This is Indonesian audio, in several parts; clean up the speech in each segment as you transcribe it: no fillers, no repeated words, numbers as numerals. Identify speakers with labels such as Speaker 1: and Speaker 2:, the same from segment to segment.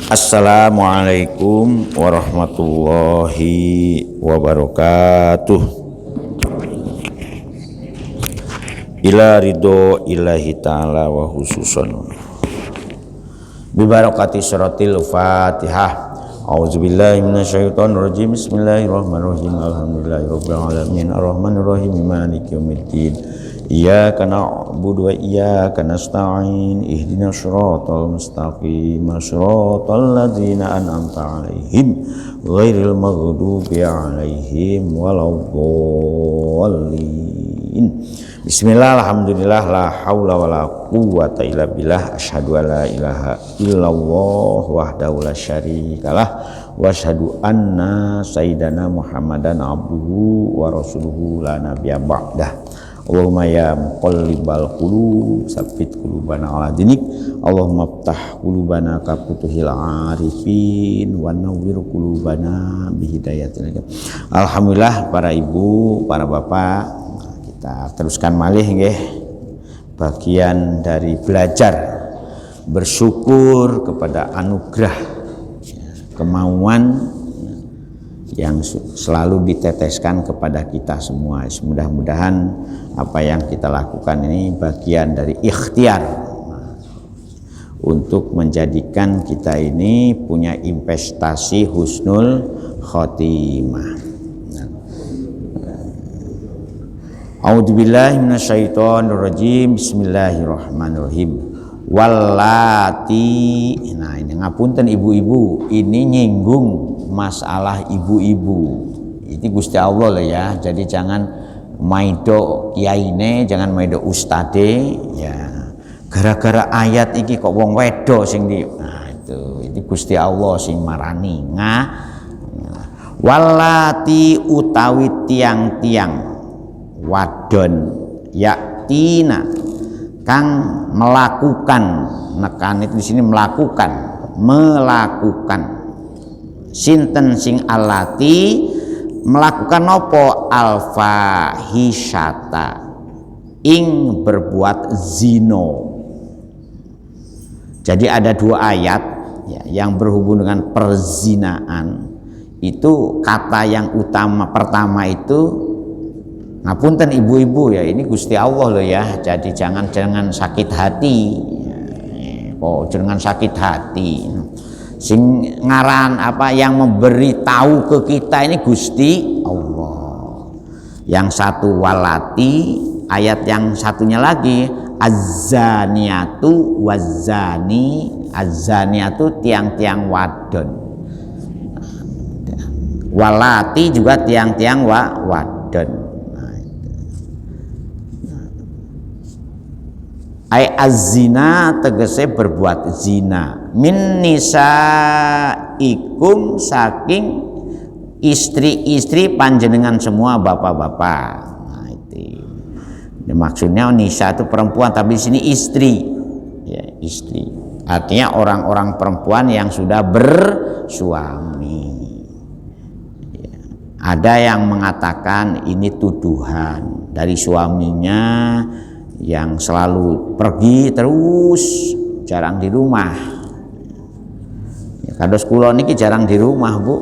Speaker 1: Assalamualaikum warahmatullahi wabarakatuh. Ila ridho ilahi ta'ala wa khususan bi barakati suratil Fatihah. A'udzubillahi minasyaitonir rajim. Bismillahirrahmanirrahim. Alhamdulillahirabbil alamin arrahmanirrahim maliki yaumiddin. Iyyaka na'budu wa iyyaka nasta'in. Ihdinas shiratal mustaqim. Shiratal ladzina an'amta 'alaihim ghairil maghdubi 'alaihim waladdallin. Bismillah, alhamdulillah, la haula wala quwwata illa billah. Asyhadu an la ilaha illallah wahdahu la syarikalah wa asyhadu anna sayyidana Muhammadan abduhu wa rasuluhu la nabiyya ba'dah. Allahumma ya muqallibal qulub tsabbit qulubana ala dinik. Allahumma iftah qulubana ka futuhil arifin wa nawwir qulubana bi hidayatil. Alhamdulillah, para ibu, para bapak, kita teruskan malih nggih bagian dari belajar bersyukur kepada anugerah kemauan yang selalu diteteskan kepada kita semua. Mudah-mudahan apa yang kita lakukan ini bagian dari ikhtiar untuk menjadikan kita ini punya investasi husnul khotimah. A'udzubillahi minasyaitonirrajim. Bismillahirrahmanirrahim. Wallati. Nah, ini ngapunten ibu-ibu, ini nyinggung masalah ibu-ibu. Ini Gusti Allah lah ya. Jadi jangan maido kiyaine, jangan maido ustade ya. Gara-gara ayat iki kok wong wedo sing di. Nah, itu Gusti Allah sing marani. Wallati utawi tiang-tiang wadon yaktina kang melakukan, nekan itu di sini melakukan sinten sing alati melakukan nopo alfahisyata ing berbuat zino. Jadi ada dua ayat ya, yang berhubung dengan perzinaan. Itu kata yang utama pertama itu, ngapunten ibu-ibu ya, ini Gusti Allah loh ya. Jadi jangan sakit hati. Kok jangan sakit hati. Sing ngaran apa yang memberi tahu ke kita ini Gusti Allah. Yang satu walati, ayat yang satunya lagi azzaniatu wazzani. Azzaniatu tiang-tiang wadon. Walati juga tiang-tiang wadon. Ai az-zina tegese berbuat zina min nisaikum saking istri-istri panjenengan semua bapak-bapak. Nah, itu maksudnya nisa itu perempuan, tapi di sini istri ya, istri artinya orang-orang perempuan yang sudah bersuami ya. Ada yang mengatakan ini tuduhan dari suaminya yang selalu pergi terus, jarang di rumah. Ya, kados kula niki jarang di rumah, Bu.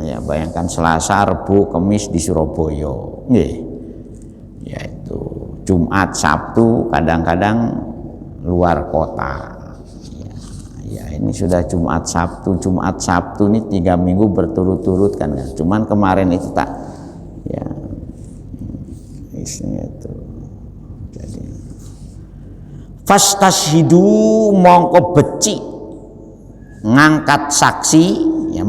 Speaker 1: Ya, bayangkan Selasa, Rebo, Kamis di Surabaya. Nggih. Ya itu Jumat, Sabtu kadang-kadang luar kota. Ya, ini sudah Jumat Sabtu ini 3 minggu berturut-turut kan. Cuman kemarin itu tak ya isinya itu. Jadi fastashhidu mongko beci ngangkat saksi ya,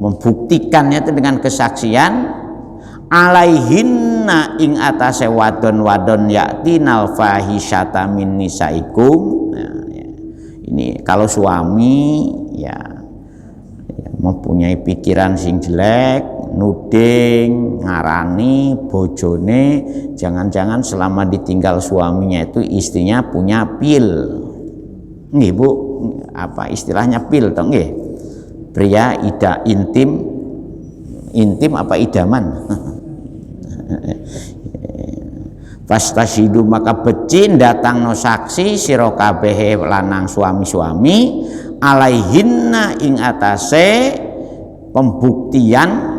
Speaker 1: membuktikannya itu dengan kesaksian alaihinna ing atase wadon-wadon yaktinal fahisyata min nisaikum. Nah, ya. Ini kalau suami ya mempunyai pikiran sing jelek, nuding, ngarani bojone, jangan-jangan selama ditinggal suaminya itu istrinya punya pil. Nggih Bu, apa istilahnya pil toh nggih? Pria intim apa idaman? Fastashidu maka becin datang no saksi sira kabeh lanang suami-suami alaihinna ing atase pembuktian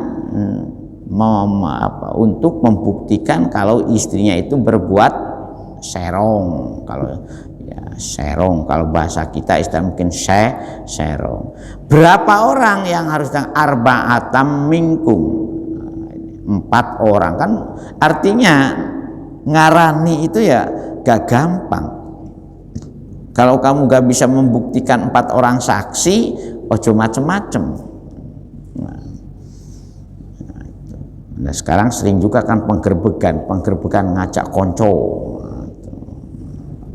Speaker 1: untuk membuktikan kalau istrinya itu berbuat serong. Kalau ya serong, kalau bahasa kita istilah mungkin serong. Berapa orang yang harus arba'atam minkum? 4 orang, kan artinya ngarani itu ya gak gampang. Kalau kamu gak bisa membuktikan 4 orang saksi, ojo macem-macem. Nah, sekarang sering juga kan penggerbegan ngajak konco.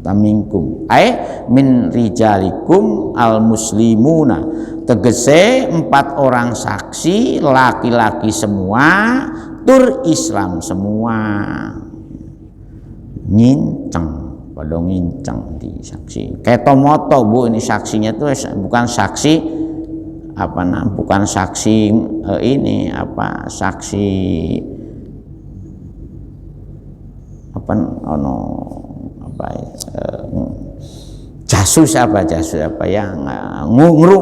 Speaker 1: Tamingkum min rijalikum al muslimuna, tegese 4 orang saksi laki-laki semua tur Islam semua, nginceng pada nginceng di saksi ketomoto. Bu, ini saksinya tuh bukan saksi bukan saksi saksi jasus yang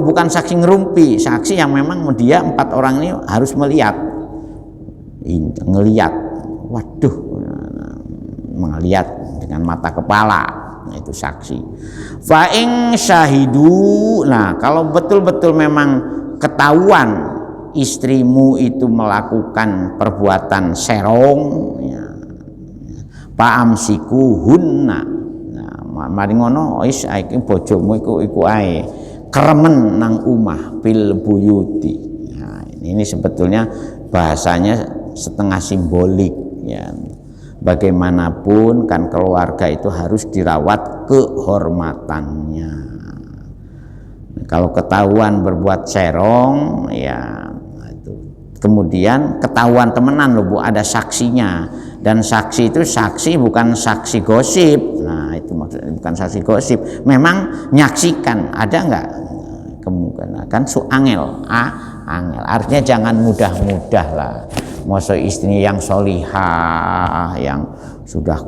Speaker 1: bukan saksi ngerumpi, saksi yang memang dia 4 orang ini harus ngelihat, waduh, melihat dengan mata kepala, itu saksi. Fa'ing syahidu, nah kalau betul-betul memang ketahuan istrimu itu melakukan perbuatan serong, ya, pa'amsikuhunna, nah mari ngono is iki bojomu iku ae keremen nang umah bil buyuti. Nah, ini sebetulnya bahasanya setengah simbolik, ya. Bagaimanapun kan keluarga itu harus dirawat kehormatannya. Kalau ketahuan berbuat serong, ya itu. Kemudian ketahuan temenan loh Bu, ada saksinya, dan saksi itu saksi bukan saksi gosip. Nah itu maksudnya bukan saksi gosip, memang nyaksikan. Ada nggak kemungkinan kan angel, angel. Artinya jangan mudah-mudah lah. Masa istri yang solihah, yang sudah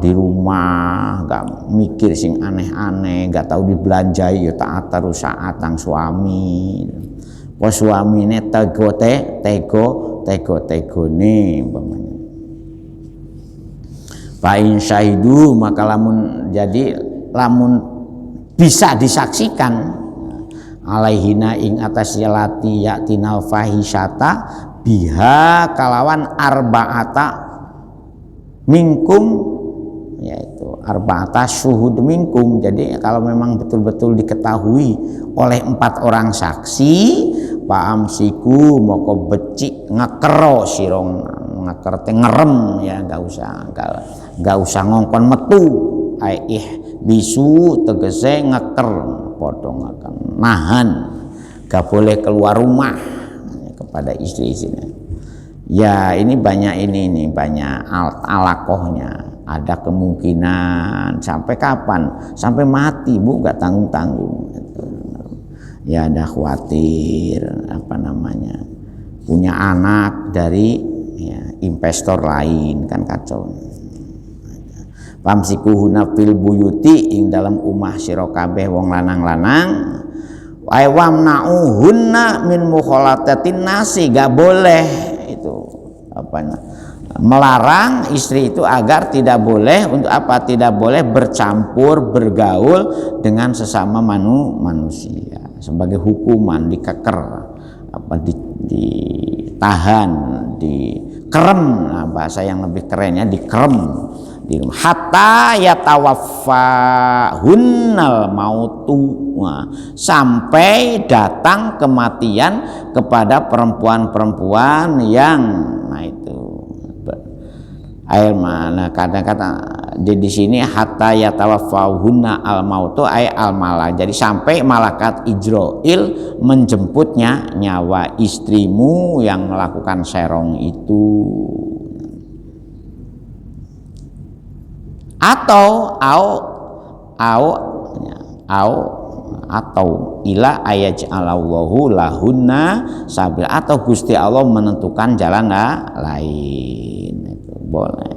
Speaker 1: di rumah, nggak mikir sing aneh-aneh, nggak tahu dibelanjai, ya taat terus saatang suami. Pos suami ini tego nih, umpamanya. Fa'in syahidu, maka lamun bisa disaksikan alaihina ing atas yalati yaktinal fahisyata biha kalawan arba'ata minkum, yaitu arba'ata syuhud minkum. Jadi kalau memang betul-betul diketahui oleh 4 orang saksi, pa'amsiku moko becik ngekero sirong, ngekerte ngerem, ya nggak usah ngongkon metu, bisu tegese ngeker potong akan nahan, gak boleh keluar rumah kepada istri-istrinya. Ya ini banyak banyak alakohnya. Ada kemungkinan sampai kapan? Sampai mati Bu, gak tanggung-tanggung. Ya ada khawatir punya anak dari investor lain, kan kacau. Pamsikuhuna fil buyuti ing dalam umah sira kabeh wong lanang-lanang, wamna'uhunna min mukhalatatin nasi, gak boleh itu melarang istri itu agar tidak boleh untuk tidak boleh bercampur bergaul dengan sesama manusia, sebagai hukuman dikeker, ditahan, dikerem. Nah, bahasa yang lebih kerennya dikerem, hatta yatawaffahunal mautu, sampai datang kematian kepada perempuan-perempuan yang air mana kadang-kadang di sini hatta yatawaffahunna al mautu ay al malak. Jadi sampai malaikat Ijrail menjemputnya nyawa istrimu yang melakukan serong itu. Atau ila ayaj'alallahu lahunna sabil, atau Gusti Allah menentukan jalan lain, itu boleh.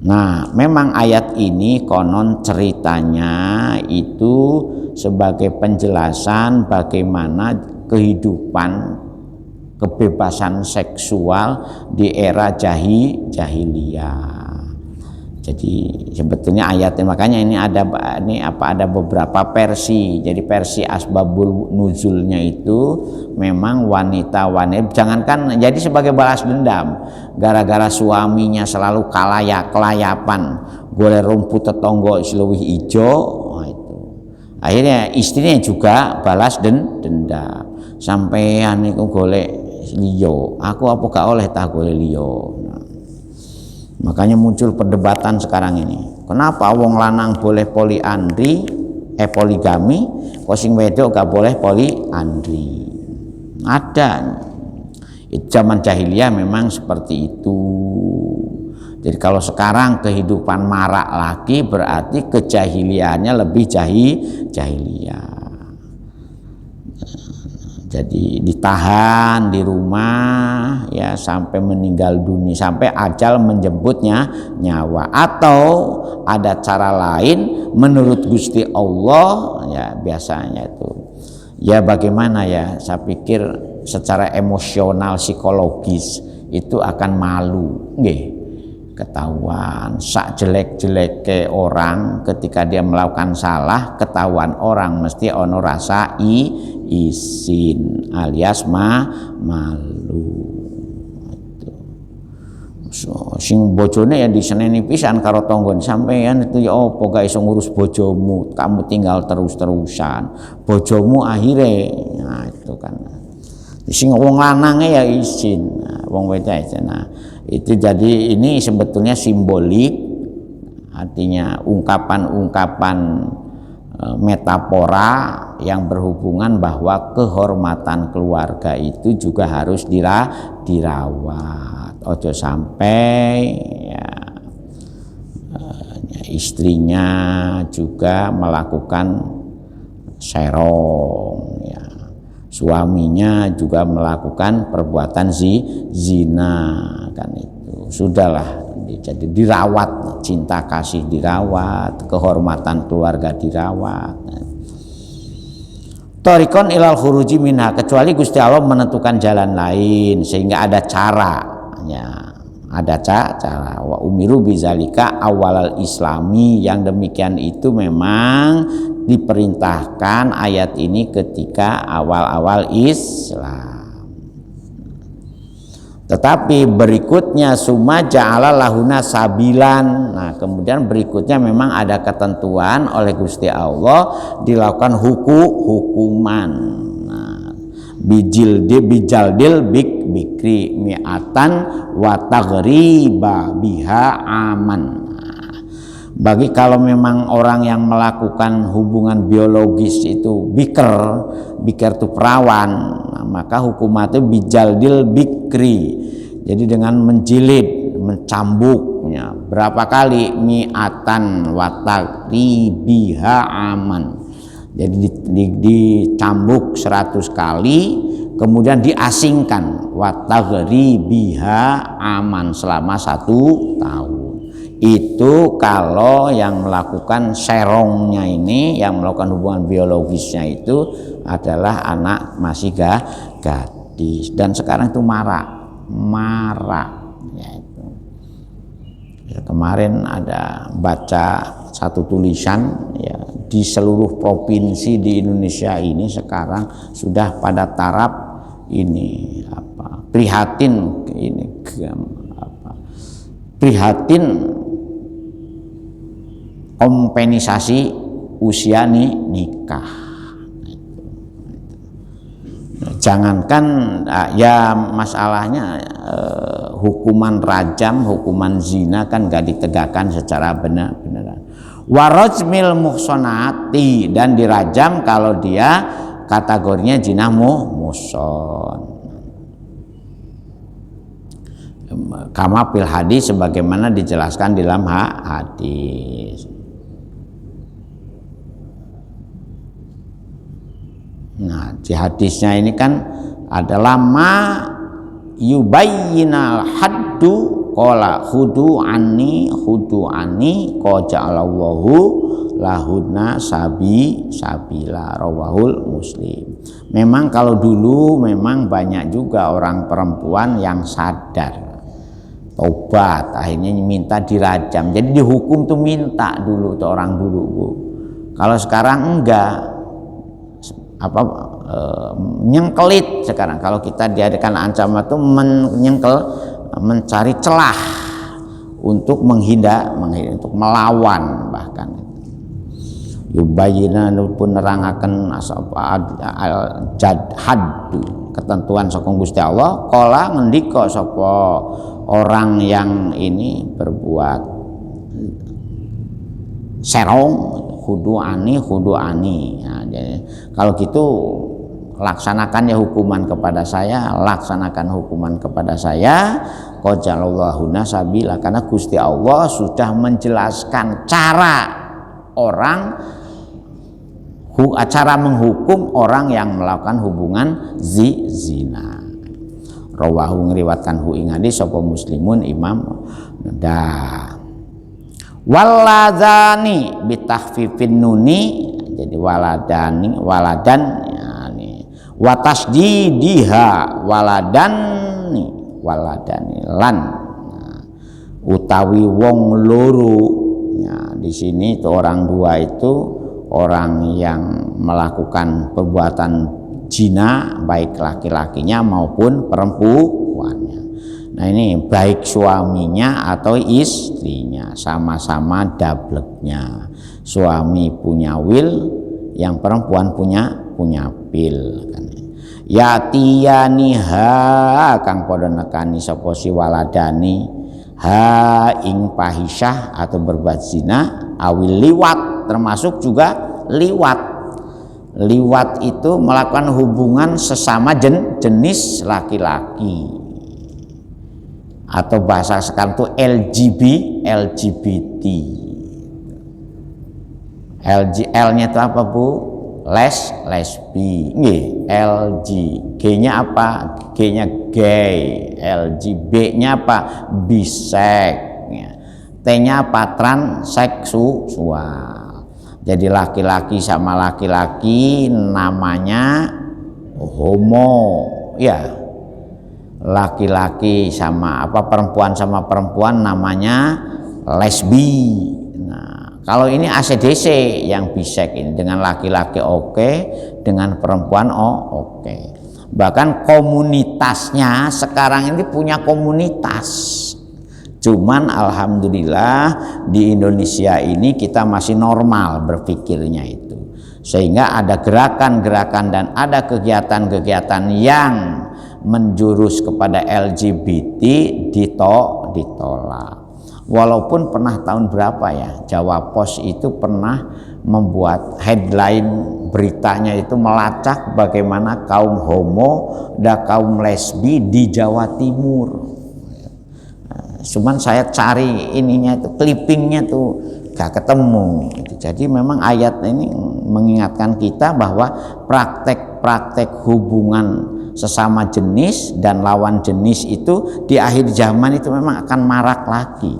Speaker 1: Nah, memang ayat ini konon ceritanya itu sebagai penjelasan bagaimana kehidupan kebebasan seksual di era jahiliyah. Jadi sebetulnya ayatnya, makanya ini ada beberapa versi. Jadi versi asbabul nuzulnya itu memang wanita-wanita, jangankan jadi sebagai balas dendam gara-gara suaminya selalu kelayapan golek rumput tetonggo luwih ijo. Nah, itu akhirnya istrinya juga balas dendam, sampean niku golek liyo, aku apa gak oleh tak golek liyo. Makanya muncul perdebatan sekarang ini. Kenapa wong lanang boleh poligami, kok sing wedok gak boleh poliandri? Ada. Zaman jahiliyah memang seperti itu. Jadi kalau sekarang kehidupan marak lagi berarti kejahiliannya lebih jahiliyah. Jadi ditahan di rumah ya sampai meninggal dunia, sampai ajal menjemputnya nyawa, atau ada cara lain menurut Gusti Allah ya, biasanya itu ya bagaimana ya, saya pikir secara emosional psikologis itu akan malu nggih, ketahuan sak jelek-jelek orang ketika dia melakukan salah, ketahuan orang mesti ono rasa isin alias malu. So, sing bojone ya diseneni pisan karo tonggon, sampean itu ya apa gak iso ngurus bojomu, kamu tinggal terus-terusan bojomu akhirnya. Nah itu kan sing wong lanange ya isin, nah, wong wedok isin. Nah itu jadi ini sebetulnya simbolik, artinya ungkapan-ungkapan metafora yang berhubungan bahwa kehormatan keluarga itu juga harus dirawat. Ojo sampai ya, istrinya juga melakukan serong ya, suaminya juga melakukan perbuatan zina, kan itu sudahlah. Jadi dirawat, cinta kasih dirawat, kehormatan keluarga dirawat. Thariqon ilal khuruji minha, kecuali Gusti Allah menentukan jalan lain sehingga ada caranya, ada cara. Wa umiru bizalika awalal islami, yang demikian itu memang diperintahkan ayat ini ketika awal-awal Islam. Tetapi berikutnya summa ja'ala lahuna sabilan. Nah, kemudian berikutnya memang ada ketentuan oleh Gusti Allah dilakukan hukuman. Nah, bijaldil bikri mi'atan wa taghriba biha aman. Bagi kalau memang orang yang melakukan hubungan biologis itu biker itu perawan, nah, maka hukumatnya bijaldil bikri. Jadi dengan menjilid, mencambuknya berapa kali, mi'atan watakri biha aman. Jadi dicambuk 100 kali, kemudian diasingkan watakri biha aman selama 1 tahun. Itu kalau yang melakukan serongnya ini, yang melakukan hubungan biologisnya itu adalah anak masih gadis. Dan sekarang itu marak ya itu. Ya, kemarin ada baca satu tulisan ya, di seluruh provinsi di Indonesia ini sekarang sudah pada taraf ini prihatin kompenisasi usia nikah. Jangankan ya masalahnya hukuman rajam, hukuman zina kan gak ditegakkan secara benar-benar. Warajmil muhsonati, dan dirajam kalau dia kategorinya zina muhson. Kama fil hadis, sebagaimana dijelaskan di dalam hadis. Nah, di hadisnya ini kan adalah ma yubayyinal haddu qala khudu anni qaja'alallahu lahunna sabila rawahul Muslim. Memang kalau dulu memang banyak juga orang perempuan yang sadar tobat akhirnya minta dirajam, jadi dihukum tuh minta dulu tuh orang dulu Bu. Kalau sekarang enggak, nyengkelit sekarang. Kalau kita diadakan ancaman itu mencari celah untuk menghindar, untuk melawan, bahkan yubayina pun nerangaken haddu ketentuan saka Gusti Allah. Kala ngendika sapa orang yang ini berbuat serong, khudu'ani. Nah, kalau gitu laksanakan ya hukuman kepada saya, qajalallahu sabila, karena Gusti Allah sudah menjelaskan cara menghukum orang yang melakukan hubungan zina. Rawahu ngriwatkan hu ing hadis sapa Muslimun Imam waladani bitahfifin nuni, jadi waladan wa tasdidiha waladani lan utawi wong loro. Ya, di sini itu orang dua itu orang yang melakukan perbuatan zina, baik laki-lakinya maupun perempuannya. Nah, ini baik suaminya atau istrinya, sama-sama dableknya. Suami punya will, yang perempuan punya pil kan. Yatiyaniha kang padha nekani sapa si waladani ha ing pahisyah atau berbuat zina, awil liwat, termasuk juga liwat. Liwat itu melakukan hubungan sesama jenis laki-laki, atau bahasa sekarang itu LGBT. L-nya itu apa Bu? Lesbi. LG. G-nya apa? G-nya gay. LG. B-nya apa? Bisek. T-nya apa? Transseksual. Jadi laki-laki sama laki-laki namanya homo, ya. Laki-laki sama perempuan sama perempuan namanya lesbi. Nah, kalau ini ACDC yang bisek ini, dengan laki-laki oke, dengan perempuan oke. Bahkan komunitasnya sekarang ini punya komunitas. Cuman alhamdulillah di Indonesia ini kita masih normal berpikirnya itu, sehingga ada gerakan-gerakan dan ada kegiatan-kegiatan yang menjurus kepada LGBT ditolak. Walaupun pernah tahun berapa ya, Jawa Pos itu pernah membuat headline beritanya itu melacak bagaimana kaum homo dan kaum lesbi di Jawa Timur. Cuman saya cari ininya itu, clippingnya tuh gak ketemu. Jadi memang ayat ini mengingatkan kita bahwa praktek-praktek hubungan sesama jenis dan lawan jenis itu di akhir zaman itu memang akan marak lagi.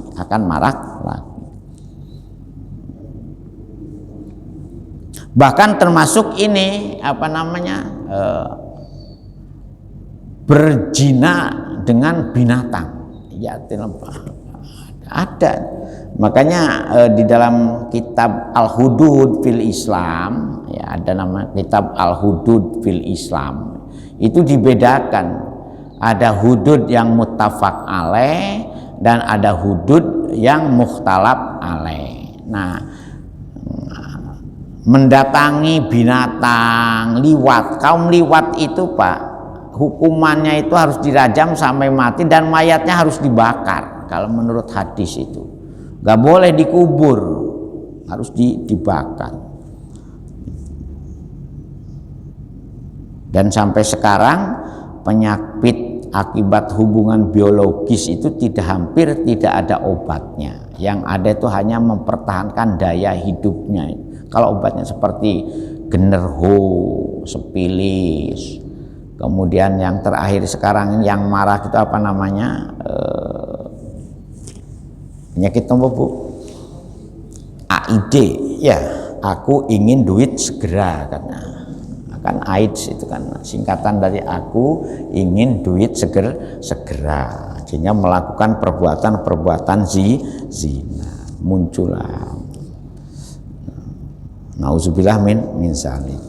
Speaker 1: Bahkan termasuk ini berzina dengan binatang. Ya, ada. Makanya di dalam kitab Al-Hudud fil Islam, ya, ada nama kitab Al-Hudud fil Islam. Itu dibedakan. Ada hudud yang muttafaq alaih dan ada hudud yang mukhtalaf alaih. Nah, mendatangi binatang, liwat, kaum liwat itu Pak, hukumannya itu harus dirajam sampai mati dan mayatnya harus dibakar. Kalau menurut hadis itu nggak boleh dikubur, harus dibakar. Dan sampai sekarang penyakit akibat hubungan biologis itu hampir tidak ada obatnya. Yang ada itu hanya mempertahankan daya hidupnya. Kalau obatnya seperti generho, sepilis, kemudian yang terakhir sekarang ini yang marak itu Penyakit nomor Bu? AID, ya, aku ingin duit segera karena kan AIDS itu kan singkatan dari aku ingin duit segera. Jadinya melakukan perbuatan zina. Muncullah. Nauzubillah min zalik.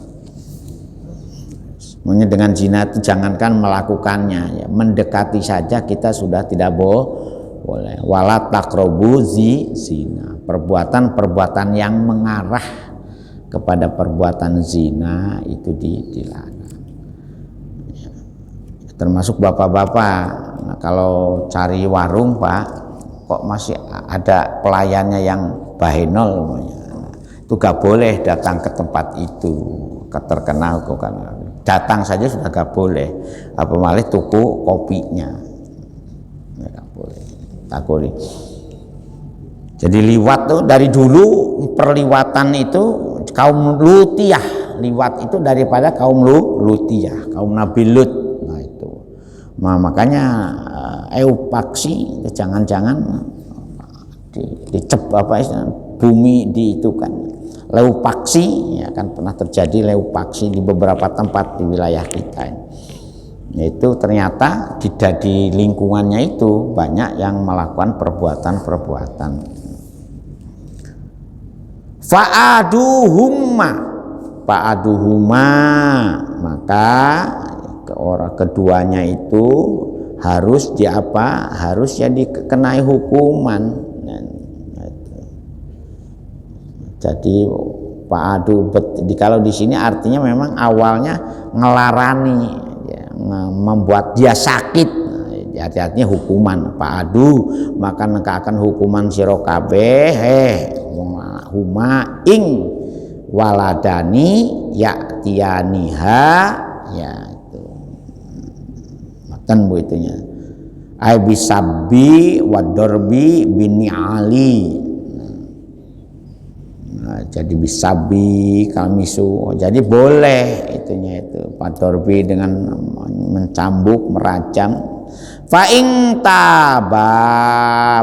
Speaker 1: Makanya dengan zina itu jangankan melakukannya, ya, mendekati saja kita sudah tidak boleh. Wala taqrabu zina. Perbuatan-perbuatan yang mengarah kepada perbuatan zina itu dilarang. Ya. Termasuk bapak-bapak. Nah, kalau cari warung Pak, kok masih ada pelayannya yang bahenol, nah, itu gak boleh datang ke tempat itu, terkenal kok kan. Datang saja sudah gak boleh, apalagi tuku kopinya, gak boleh. Takuri. Jadi liwat tuh dari dulu perliwatan itu kaum Lutiyah, liwat itu daripada kaum Lutiyah, kaum Nabi Lut. Nah itu, makanya eupaksi, jangan-jangan dicep apa istilah bumi di itu kan, leupaksi, ya kan pernah terjadi leupaksi di beberapa tempat di wilayah kita. Itu ternyata di lingkungannya itu banyak yang melakukan perbuatan-perbuatan. Fa'aduhumma, maka keduanya itu harus harus ya dikenai hukuman. Jadi fa'adu, kalau di sini artinya memang awalnya ngelarani, ya, membuat dia sakit. Artinya hukuman. Fa'adu, maka nekakan hukuman sira kabeh huma ing waladani ya'tiyaniha, ya itu matan bu itunya ai bisabbi wadorbi bini'ali. Nah, jadi bisabi kalmisu, jadi boleh itunya itu wadorbi dengan mencambuk, merajam. Fa'ing taba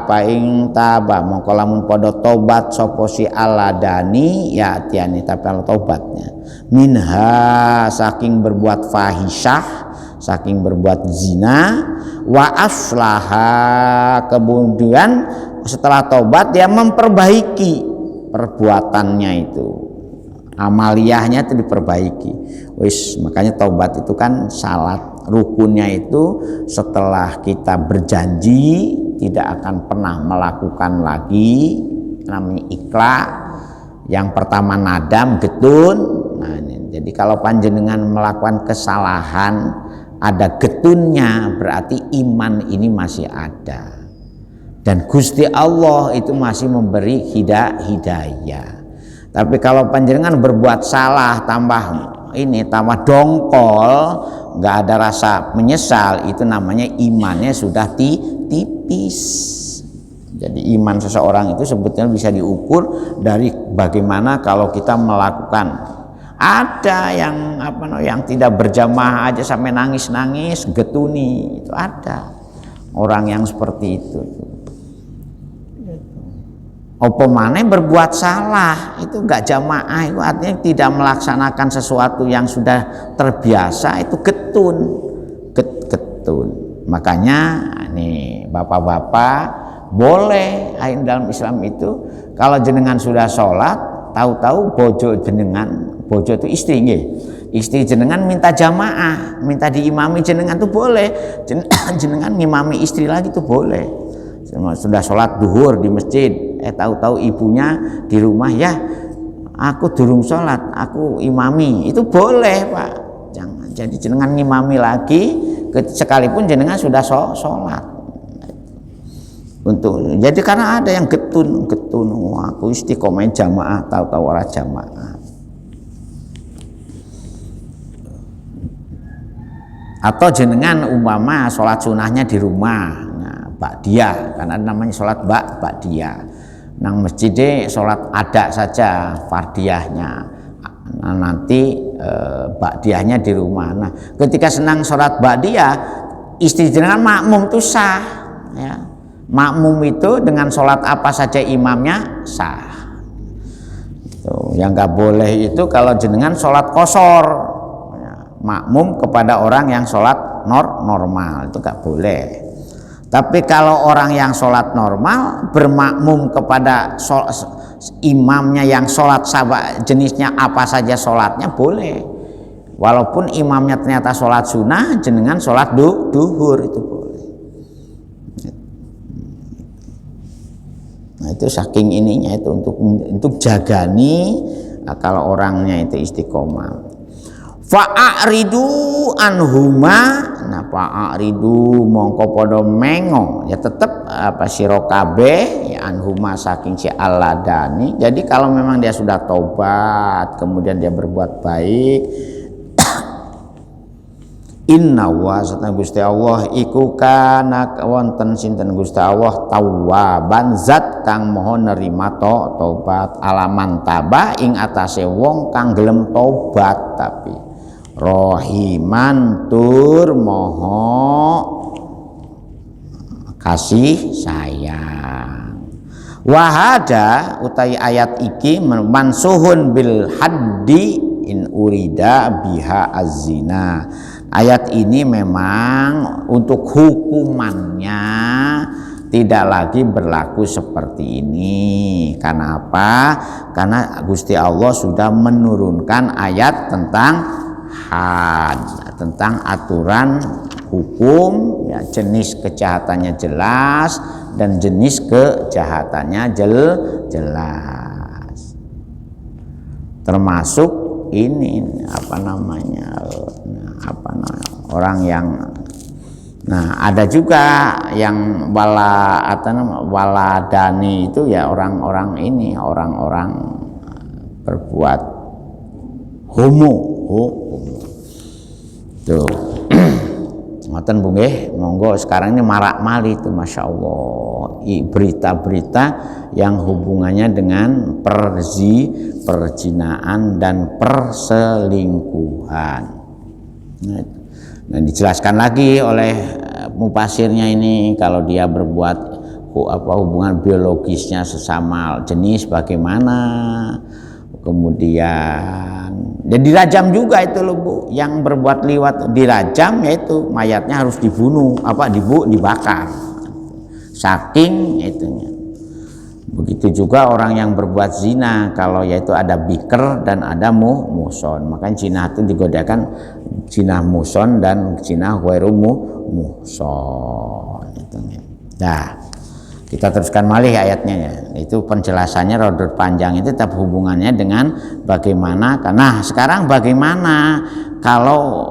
Speaker 1: mongko lamun padha tobat sapa si aladani ya tiani, tapi kalau tobatnya minha saking berbuat fahisyah, saking berbuat zina, wa aslaha, kemudian setelah tobat dia memperbaiki perbuatannya itu, amaliyahnya itu diperbaiki. Makanya taubat itu kan syarat rukunnya itu setelah kita berjanji tidak akan pernah melakukan lagi, namanya ikhlas. Yang pertama nadam, getun. Nah, jadi kalau panjenengan melakukan kesalahan ada getunnya, berarti iman ini masih ada. Dan Gusti Allah itu masih memberi hidayah. Tapi kalau panjenengan berbuat salah tambah dongkol, nggak ada rasa menyesal, itu namanya imannya sudah tipis. Jadi iman seseorang itu sebetulnya bisa diukur dari bagaimana kalau kita melakukan. Ada yang tidak berjamaah aja sampai nangis getuni, itu ada orang yang seperti itu. Apa maneh berbuat salah itu enggak jamaah, itu artinya tidak melaksanakan sesuatu yang sudah terbiasa, itu getun. Makanya nih bapak-bapak boleh dalam Islam itu kalau jenengan sudah sholat, tahu-tahu bojo itu istri nggih. Istri jenengan minta jamaah, minta diimami jenengan tuh boleh. Jenengan ngimami istri lagi tuh boleh. Sudah sholat duhur di masjid, tahu-tahu ibunya di rumah, ya aku durung sholat, aku imami, itu boleh Pak. Jangan jadi jenengan ngimami lagi sekalipun jenengan sudah sholat. Jadi karena ada yang getun, aku istiqomah jamaah, tahu-tahu ora jamaah. Atau jenengan umpama sholat sunahnya di rumah, ba'diyah, karena namanya sholat ba'diyah. Nang masjid sholat ada saja fardiyahnya, nanti ba'diyahnya di rumah. Nah, ketika senang sholat ba'diyah, istri jenengan makmum itu sah, ya. Makmum itu dengan sholat apa saja imamnya sah. Yang nggak boleh itu kalau jenengan sholat qashar, makmum kepada orang yang sholat normal, itu nggak boleh. Tapi kalau orang yang sholat normal bermakmum kepada imamnya yang sholat jenisnya apa saja sholatnya boleh. Walaupun imamnya ternyata sholat sunnah, jenengan sholat duhur itu boleh. Nah itu saking ininya itu untuk jagani kalau orangnya itu istiqomah. Fa'aridu anhuma, nah fa'aridu mongko podo mengo ya tetep apa sira kabeh ya anhuma saking si aladani. Jadi kalau memang dia sudah taubat kemudian dia berbuat baik, inna wa satana Gusti Allah iku kana wonten sinten Gusti Allah tawwaban zat kang maha nerima taubat alaman taba ing atase wong kang gelem taubat tapi rohiman tur maha kasih sayang. Wahada utai ayat iki mansuhun bil haddi in urida biha az-zina. Ayat ini memang untuk hukumannya tidak lagi berlaku seperti ini. Karena apa? Karena Gusti Allah sudah menurunkan ayat tentang had, tentang aturan hukum ya, jenis kejahatannya jelas dan jenis kejahatannya jelas. Termasuk ini apa namanya orang yang ada juga yang waladani itu ya orang-orang ini orang-orang berbuat homo tuh ngoten Bu nggih, monggo sekarang ini marak mali itu Masya Allah berita-berita yang hubungannya dengan perzinaan dan perselingkuhan. Nah, dijelaskan lagi oleh mufasirnya ini kalau dia berbuat hubungan biologisnya sesama jenis bagaimana, kemudian dan dirajam juga itu loh Bu, yang berbuat liwat dirajam yaitu mayatnya harus dibunuh dibakar saking itunya. Begitu juga orang yang berbuat zina kalau yaitu ada bikr dan ada muhson, makanya zina itu digodakan zina muhson dan zina ghairu muhson itunya. Nah, kita teruskan malih ayatnya ya. Itu penjelasannya rodot panjang itu tetap hubungannya dengan bagaimana. Nah, sekarang bagaimana kalau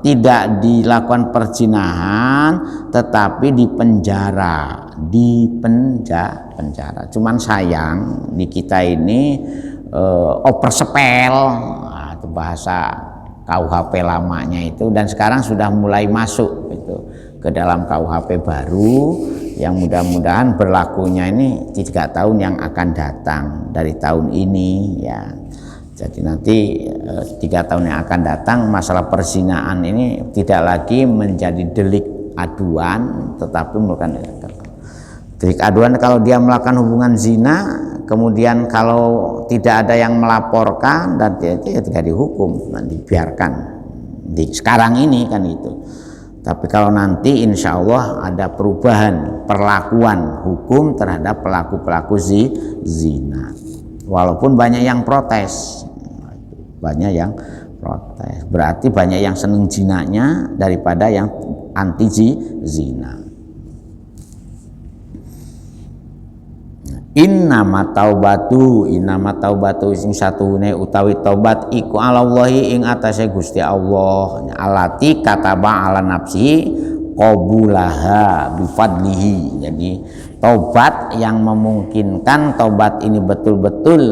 Speaker 1: tidak dilakukan perzinahan tetapi dipenjara. Cuman sayang di kita ini overspel, itu bahasa KUHP lamanya itu, dan sekarang sudah mulai masuk itu ke dalam KUHP baru yang mudah-mudahan berlakunya ini 3 tahun yang akan datang dari tahun ini ya. Jadi nanti 3 tahun yang akan datang masalah perzinaan ini tidak lagi menjadi delik aduan, tetapi merupakan delik aduan kalau dia melakukan hubungan zina, kemudian kalau tidak ada yang melaporkan dan dia tidak dihukum, dibiarkan sekarang ini kan itu. Tapi kalau nanti insya Allah ada perubahan perlakuan hukum terhadap pelaku-pelaku zina. Walaupun banyak yang protes. Berarti banyak yang seneng zinanya daripada yang anti zina. Innama taubatu sing satune utawi taubat iku alallahi ing atase Gusti Allah alati kataba ala nafsi qabulaha bifadlihi. Jadi taubat yang memungkinkan taubat ini betul-betul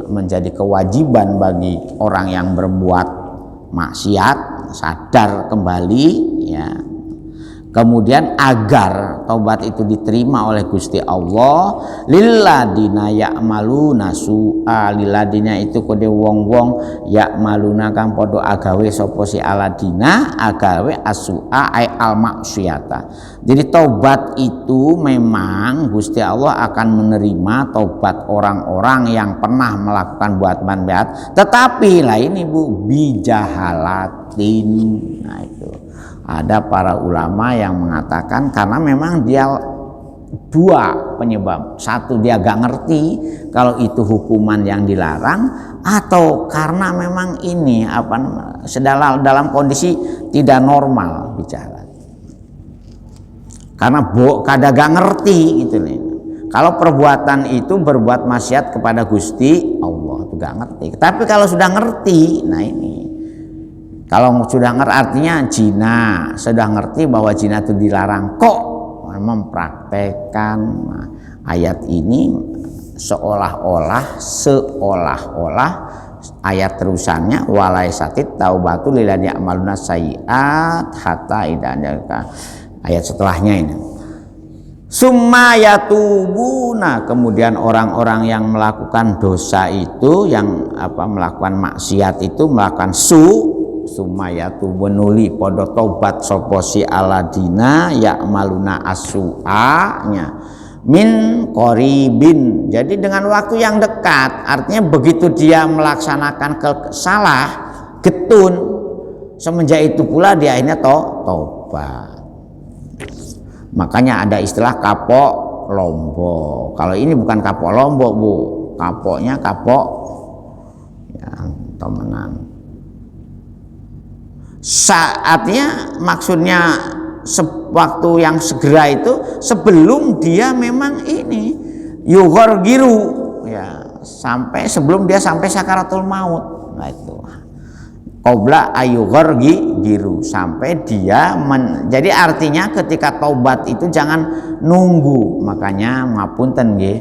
Speaker 1: menjadi kewajiban bagi orang yang berbuat maksiat sadar kembali ya, Kemudian agar taubat itu diterima oleh Gusti Allah, lilladina ya'maluna su'a, lilladina itu kode wong-wong ya'maluna kang podo agawe sapa si aladina agawe as-su'a ay al maksiata. Jadi taubat itu memang Gusti Allah akan menerima taubat orang-orang yang pernah melakukan buat manfaat, tetapi lah ini Bu, bijahalatin. Nah itu ada para ulama yang mengatakan karena memang dia dua penyebab. Satu, dia gak ngerti kalau itu hukuman yang dilarang, atau karena memang ini dalam kondisi tidak normal bicara. Karena kada gak ngerti gitu nih. Kalau perbuatan itu berbuat maksiat kepada Gusti Allah itu gak ngerti. Tapi kalau sudah ngerti, nah ini kalau sudah ngerti artinya zina, sudah ngerti bahwa zina itu dilarang kok mempraktekkan. Nah, ayat ini seolah-olah ayat terusannya walaisatit taubatu lilladzina ya'maluna sayyi'at hatta idza ayat setelahnya ini. Summa yatubuna, kemudian orang-orang yang melakukan dosa itu, yang melakukan maksiat itu, melakukan sumayatu benuli podo tobat sopo si aladina ya'maluna as-su'a-nya min qoribin. Jadi dengan waktu yang dekat, artinya begitu dia melaksanakan salah getun, semenjak itu pula dia akhirnya tobat. Makanya ada istilah kapok lombok. Kalau ini bukan kapok lombok Bu, kapoknya kapok yang temenan. Saatnya maksudnya waktu yang segera itu sebelum dia memang ini yughorgiru ya, sampai sebelum dia sampai sakaratul maut. Nah itu qabla ayughorgiru, sampai dia jadi artinya ketika taubat itu jangan nunggu. Makanya ngapunten nggih,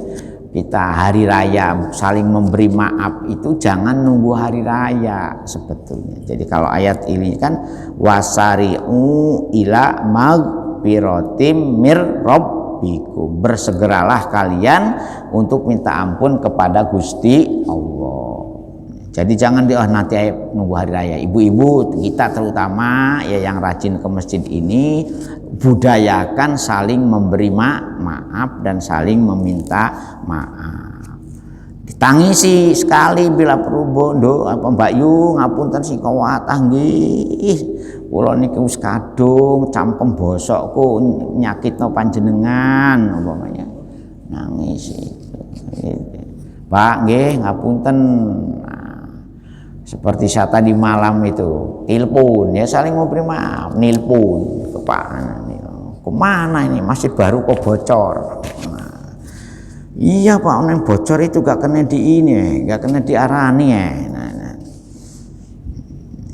Speaker 1: kita hari raya saling memberi maaf itu jangan nunggu hari raya sebetulnya. Jadi kalau ayat ini kan wasari'u ila magfiratim mir rabbikum, bersegeralah kalian untuk minta ampun kepada Gusti Allah. Jadi jangan nanti nunggu hari raya. Ibu-ibu kita terutama ya yang rajin ke masjid ini, budayakan saling memberi maaf dan saling meminta maaf. Ditangisi sekali bila perlu bondo Mbak Yu ngapunten sing kawatah nggih. Kula niki wis kadung campem bosokku nyakitno panjenengan umpamanya. Nangis itu. Pak nggih ngapunten. Seperti saya tadi malam itu telepon ya, saling memberi maaf, nilpon ke Pak kemana ini masih baru kok bocor. Nah, iya Pak, neng bocor itu gak kena di ini, gak kena diarani ya. Nah.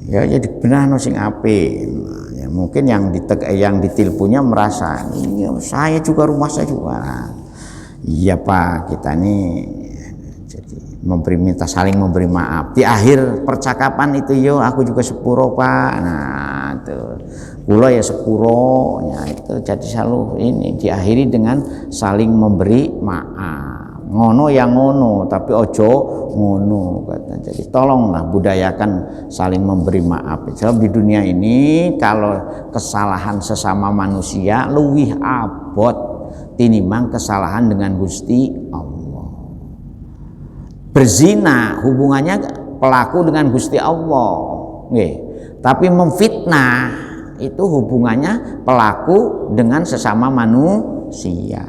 Speaker 1: Ya jadi benar sing ape. Nah, ya mungkin yang diteleponnya merasa ini saya juga, rumah saya juga. Nah, iya Pak, kita nih saling memberi maaf di akhir percakapan itu. Yo aku juga sepuro Pak. Nah itu kula ya sepuro ya, itu jadi selalu ini diakhiri dengan saling memberi maaf. Ngono ya ngono tapi ojo ngono kata. Jadi tolonglah budayakan saling memberi maaf. Sebab di dunia ini kalau kesalahan sesama manusia luwih abot tinimbang kesalahan dengan Gusti Allah. Berzina hubungannya pelaku dengan Gusti Allah, nggih. Tapi memfitnah itu hubungannya pelaku dengan sesama manusia.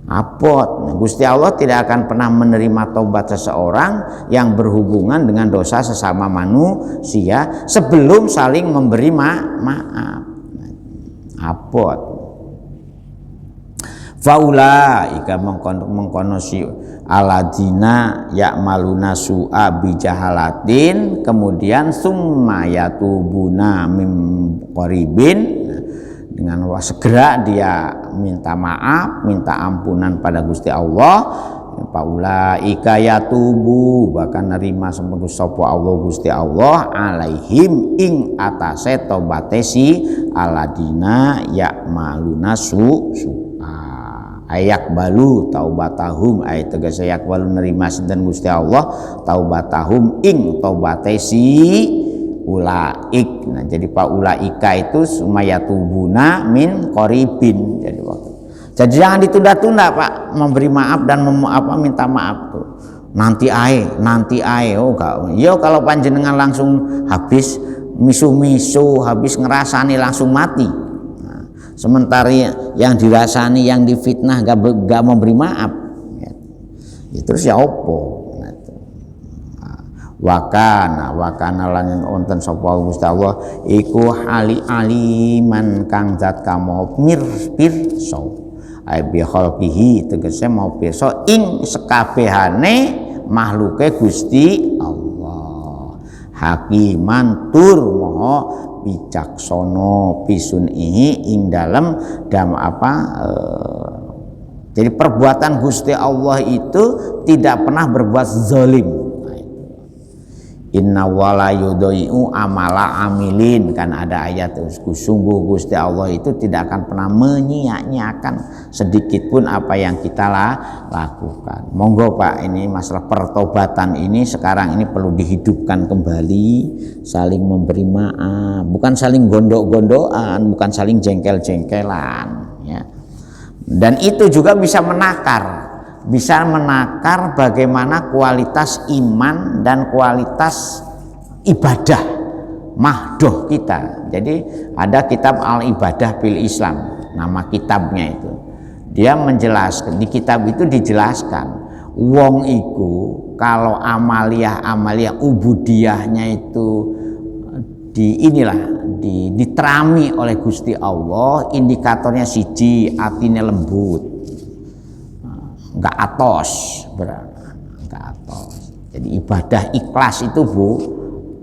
Speaker 1: Abot. Gusti Allah tidak akan pernah menerima taubat seseorang yang berhubungan dengan dosa sesama manusia sebelum saling memberi maaf. Abot. Faula ika mengkono si aladina ya'maluna su'a bijahalatin, kemudian summa yatubuna mim qaribin, dengan segera dia minta maaf, minta ampunan pada Gusti Allah Paulaika yatubu bahkan nerima sapa Allah Gusti Allah alaihim ing atase tobaté si aladina ya'maluna ayak balu taubatahum ay tegese ayak balu nerima sinten Gusti Allah taubatahum ing tobaté si ulaik. Nah jadi paulaika itu sumayatubuna min qaribin. Jadi jangan ditunda-tunda Pak memberi maaf dan minta maaf tuh. Nanti ae oh gak. Yo kalau panjenengan langsung habis misu-misu, habis ngerasani langsung mati. Nah, sementara yang dirasani yang difitnah gak memberi maaf. Ya, terus ya opo? Wakana lan wonten sapa Gusti Allah iku aliman kang zat kamo pirsa ai bi khalqihi tegese mau pirsa ing sekabehane makhluke Gusti Allah hakiman tur maha bijaksana pisunihi ing dalem jadi perbuatan Gusti Allah itu tidak pernah berbuat zalim. Inna wala yudai'u amala amilin, kan ada ayat sungguh Gusti Allah itu tidak akan pernah menyia-nyiakan sedikit pun apa yang kita lakukan. Monggo Pak, ini masalah pertobatan ini sekarang ini perlu dihidupkan kembali, saling memberi maaf, bukan saling gondok-gondokan, bukan saling jengkel-jengkelan ya. Dan itu juga bisa menakar bagaimana kualitas iman dan kualitas ibadah mahdoh kita. Jadi ada kitab Al-Ibadah fil Islam, nama kitabnya itu. Dia menjelaskan, di kitab itu dijelaskan wong iku kalau amaliyah ubudiyahnya itu diterami oleh Gusti Allah, indikatornya siji atine lembut, enggak atos, enggak atos. Jadi ibadah ikhlas itu Bu,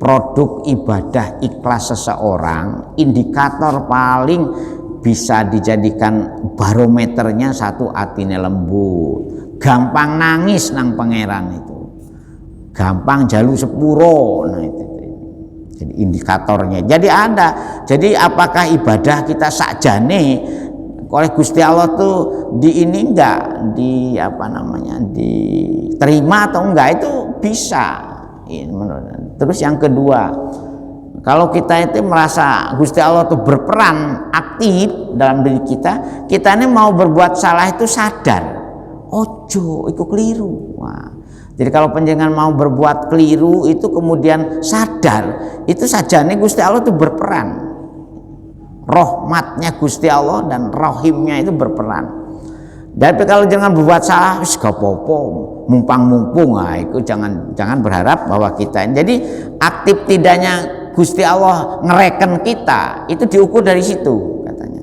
Speaker 1: produk ibadah ikhlas seseorang, indikator paling bisa dijadikan barometernya satu atine lembut, gampang nangis nang pangeran itu, gampang jalu sepuro, nah itu. Jadi indikatornya. Jadi apakah ibadah kita sakjane oleh Gusti Allah tuh diterima atau enggak, itu bisa. Terus yang kedua, kalau kita itu merasa Gusti Allah tuh berperan aktif dalam diri kita ini mau berbuat salah itu sadar, ojo iku keliru. Jadi kalau panjenengan mau berbuat keliru itu kemudian sadar, itu sajane Gusti Allah itu berperan. Rahmatnya Gusti Allah dan rahimnya itu berperan. Tapi kalau jangan berbuat salah, wis gak apa-apa, mumpung, itu jangan berharap bahwa kita. Jadi aktif tidaknya Gusti Allah ngereken kita itu diukur dari situ katanya.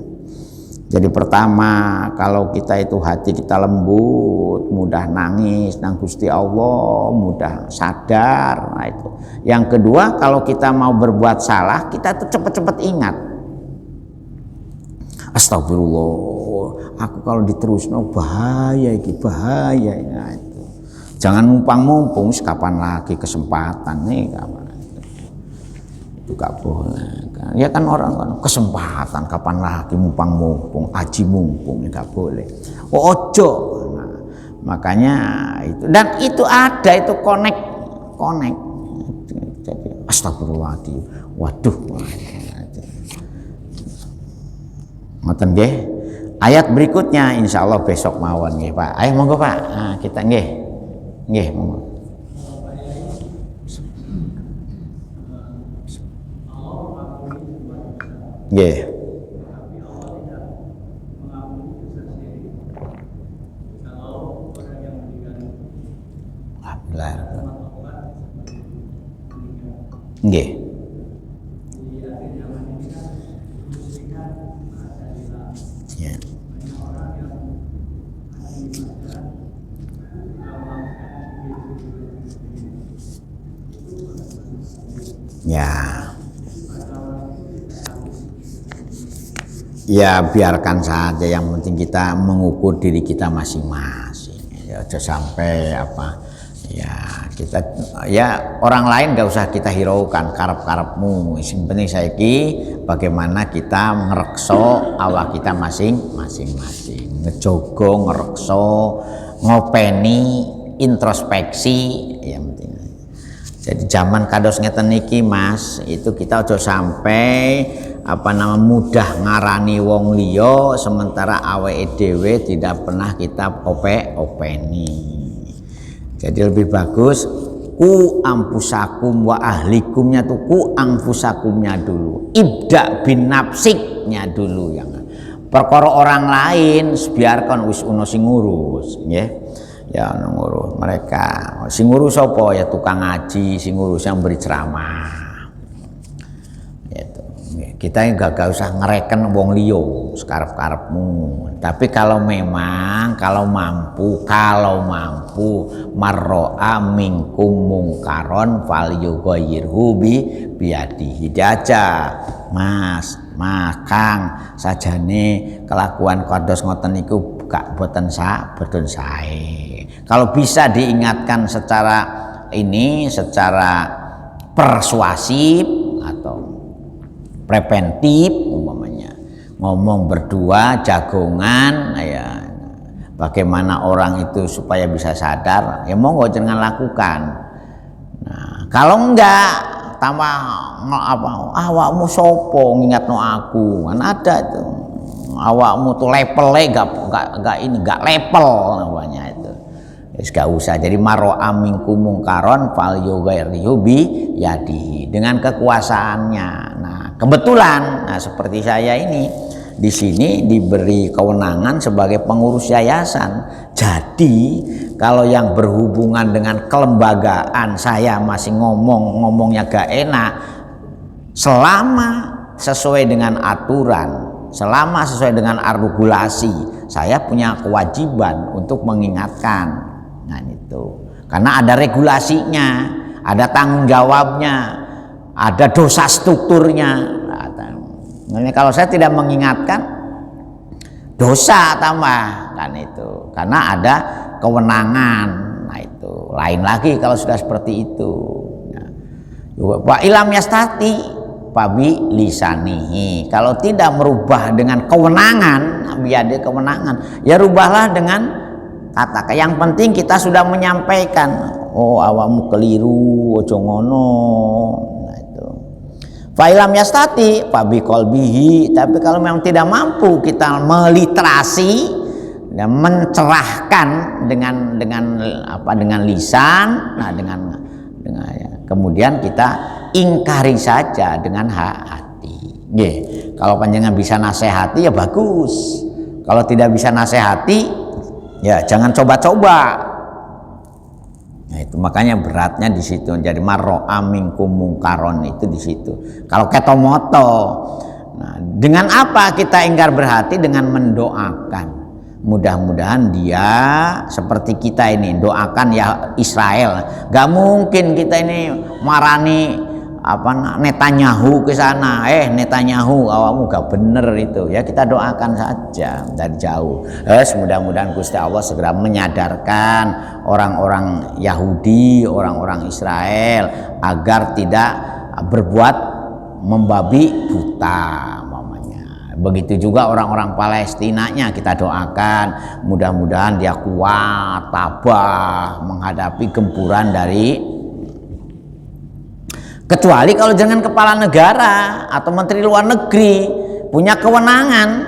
Speaker 1: Jadi pertama, kalau kita itu hati kita lembut, mudah nangis nang Gusti Allah, mudah sadar, nah itu. Yang kedua, kalau kita mau berbuat salah, kita tuh cepet-cepet ingat. Astagfirullah, aku kalau diterusno bahaya iki, bahaya. Nah, itu. Jangan mumpung, kapan lagi kesempatan nih, kapan. Itu gak boleh. Ya kan orang kan kesempatan kapan lagi mumpung, aji mumpung, gak boleh. Ojo. Nah, makanya itu, dan itu ada itu connect. Jadi astagfirullahaladzim. Waduh. Ngoten nggih. Ayat berikutnya insyaallah besok mawon nggih Pak. Ayo monggo Pak. Nah, kita nggih. Nggih monggo. Nggih. Alhamdulillah. Nggih. Ya biarkan saja, yang penting kita mengukur diri kita masing-masing. Ya, ya aja sampai apa ya kita ya orang lain gak usah kita hiraukan karep-karepmu, sing penting saiki bagaimana kita ngrekso awak kita masing-masing ngejogo ngrekso ngopeni introspeksi ya penting. Jadi zaman kados ngeten niki Mas, itu kita aja sampai mudah ngarani wong liya sementara awake dhewe tidak pernah kita openi. Jadi lebih bagus ku ampusakum wa ahlikumnya tuh ku ampusakumnya dulu, ibda bin nafsiknya dulu yang perkara orang lain biarkan wis ono sing ngurus nggih ya ngurus mereka sing ngurus sapa ya tukang ngaji sing ngurus yang beri ceramah gitu. Kita gak usah ngereken wong liya sekarep-karepmu, tapi kalau mampu marro'a minkum mungkaron falyughayyirhu biyadihi aja Mas Kang sajane kelakuan kados ngoten niku gak boten sae. Kalau bisa diingatkan secara persuasif atau preventif umpamanya ngomong berdua jagongan ya bagaimana orang itu supaya bisa sadar ya monggo jangan lakukan. Nah, kalau enggak tambah awakmu sopo ngingatno aku kan ada itu awakmu tuh levelnya enggak level namanya itu. Wis gak usah. Jadi marro'a minkum mungkaron falyughayyirhu biyadihi dengan kekuasaannya. Nah, kebetulan seperti saya ini di sini diberi kewenangan sebagai pengurus yayasan. Jadi kalau yang berhubungan dengan kelembagaan saya masih ngomongnya gak enak, selama sesuai dengan aturan, selama sesuai dengan regulasi, saya punya kewajiban untuk mengingatkan. Nah itu karena ada regulasinya, ada tanggung jawabnya, ada dosa strukturnya. Nah, kalau saya tidak mengingatkan dosa tambah kan itu karena ada kewenangan. Nah itu lain lagi kalau sudah seperti itu. Wa ilam yastati fabi lisanihi. Kalau tidak merubah dengan kewenangan, biar ada kewenangan, ya rubahlah dengan kata. Yang penting kita sudah menyampaikan, oh awakmu keliru, ojo ngono. Nah itu. Fa ilam yastati fabi qalbihi. Tapi kalau memang tidak mampu kita meliterasi dan mencerahkan dengan lisan, nah dengan ya. Kemudian kita ingkari saja dengan hati. Nggih, kalau panjenengan bisa nasihati ya bagus. Kalau tidak bisa nasihati ya jangan coba-coba. Nah, itu makanya beratnya di situ. Jadi marro'a minkum mungkaron itu di situ. Kalau ketomoto. Nah, dengan apa kita ingkar berhati? Dengan mendoakan. Mudah-mudahan dia seperti kita ini doakan ya Israel. Gak mungkin kita ini marani Netanyahu ke sana. Netanyahu awakmu gak bener itu. Ya kita doakan saja dari jauh. Mudah-mudahan Gusti Allah segera menyadarkan orang-orang Yahudi, orang-orang Israel agar tidak berbuat membabi buta. Begitu juga orang-orang Palestinanya kita doakan mudah-mudahan dia kuat, tabah menghadapi gempuran dari kecuali kalau jangan kepala negara atau menteri luar negeri punya kewenangan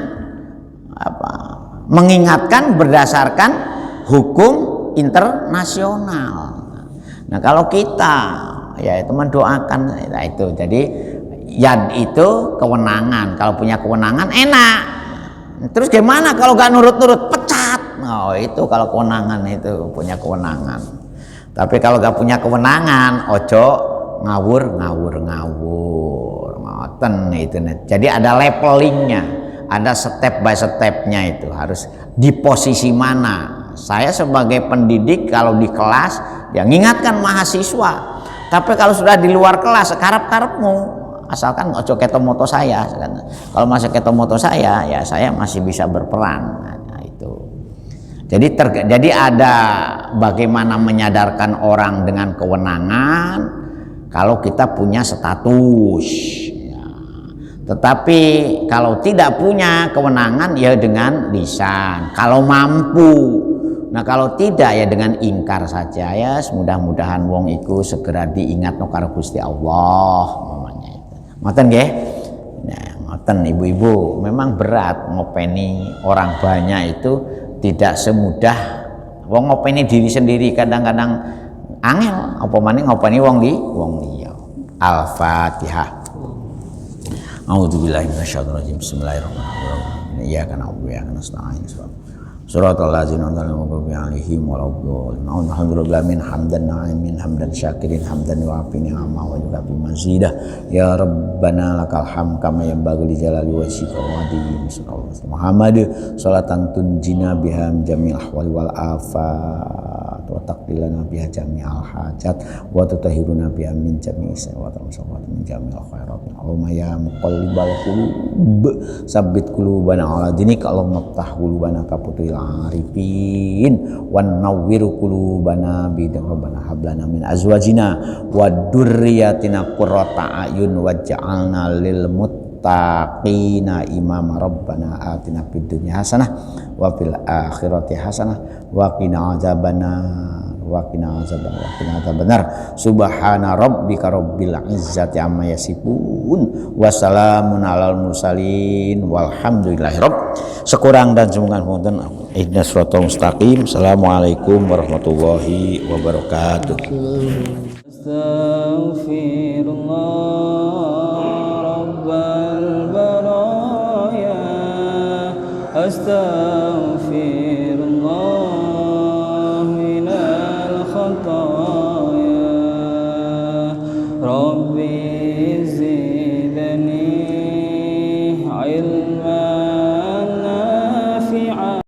Speaker 1: mengingatkan berdasarkan hukum internasional. Nah kalau kita ya itu mendoakan itu jadi yad itu kewenangan. Kalau punya kewenangan enak. Terus gimana kalau gak nurut-nurut? Pecat. Oh itu kalau kewenangan itu punya kewenangan. Tapi kalau gak punya kewenangan, ojo ngawur. Ngoten itu. Jadi ada levelingnya, ada step by stepnya itu harus di posisi mana. Saya sebagai pendidik kalau di kelas ya ngingatkan mahasiswa. Tapi kalau sudah di luar kelas, karep-karepmu. Asalkan ojo ketomoto saya. Kalau masih ketomoto saya, ya saya masih bisa berperan. Nah, Jadi ada bagaimana menyadarkan orang dengan kewenangan kalau kita punya status. Ya. Tetapi kalau tidak punya kewenangan ya dengan lisan. Kalau mampu, nah kalau tidak ya dengan ingkar saja ya. Mudah-mudahan wong iku segera diingat karo Gusti Allah. Ngoten nggih. Nah, ngoten ibu-ibu, memang berat ngopeni orang banyak itu. Tidak semudah wong ngopeni diri sendiri, kadang-kadang angel apa maning ngopeni wong liya. Al-Fatihah. A'udzubillahi minasyaitonir rajim. Bismillahirrahmanirrahim. Iyyaka na'budu wa iyyaka nasta'in. Shiratal ladzina an'amta 'alaihim waladdallin. Alhamdulillah min hamdan na'imin hamdan syakirin hamdan yu'afi ni'ama wa yukafi mazidah. Ya Rabbana lakal hamd kama yanbaghi li jalali wajhika wa adhim Muhammad salatan tunjina biha min jami'il ahwali wal afat wa taqdilana biha jami'al hajat wa tutahhiruna biha min jami'i sayyi'ati wa min jami'il khairat. Allahumma ya muqallibal qulub sabbit qulubana ala dinik. Allahumma ftah qulubana ka putul arifin wan nawwir qulubana bi rabbana hablana min azwajina wa dzurriyyatina qurrata ayun waj'alna lil muttaqina imama. Rabbana atina fid dunya hasanah wa fil akhirati hasanah wa qina azabannar. Subhana rabbika rabbil izzati amma yasifun wa salamun alal mursalin walhamdulillahi sekurang dan semoga punten ihdinas siratal mustaqim. Assalamualaikum warahmatullahi wabarakatuh. Astaghfirullah rabbal baraya astaghfirullah